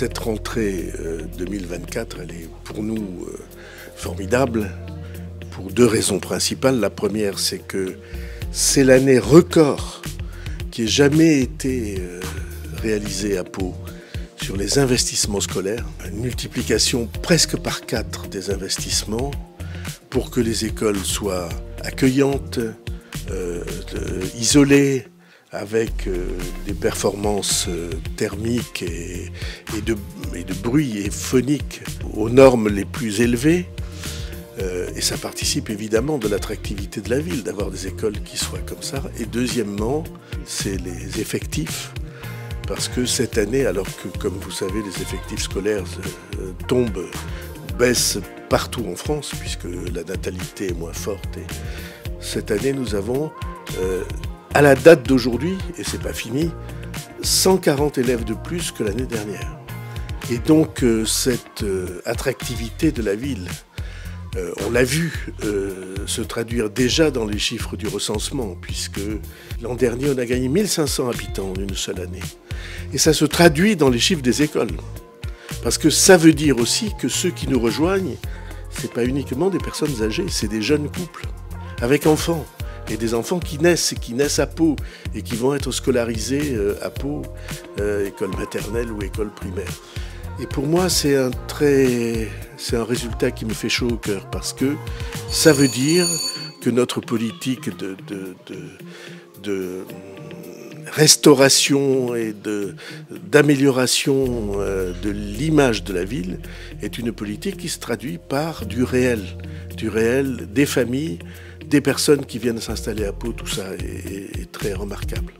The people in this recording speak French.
Cette rentrée 2024, elle est pour nous formidable pour deux raisons principales. La première, c'est que c'est l'année record qui ait jamais été réalisée à Pau sur les investissements scolaires. Une multiplication presque par 4 des investissements pour que les écoles soient accueillantes, isolées, avec des performances thermiques et de bruit et phonique aux normes les plus élevées. Et ça participe évidemment de l'attractivité de la ville, d'avoir des écoles qui soient comme ça. Et deuxièmement, c'est les effectifs. Parce que cette année, alors que, comme vous savez, les effectifs scolaires baissent partout en France, puisque la natalité est moins forte. Et cette année, nous avons, à la date d'aujourd'hui, et c'est pas fini, 140 élèves de plus que l'année dernière. Et donc, cette attractivité de la ville, on l'a vu se traduire déjà dans les chiffres du recensement, puisque l'an dernier, on a gagné 1500 habitants en une seule année. Et ça se traduit dans les chiffres des écoles. Parce que ça veut dire aussi que ceux qui nous rejoignent, c'est pas uniquement des personnes âgées, c'est des jeunes couples, avec enfants. Et des enfants qui naissent à Pau, et qui vont être scolarisés à Pau, école maternelle ou école primaire. Et pour moi, c'est un résultat qui me fait chaud au cœur, parce que ça veut dire que notre politique de restauration et d'amélioration de l'image de la ville est une politique qui se traduit par du réel, des familles, des personnes qui viennent s'installer à Pau. Tout ça est très remarquable.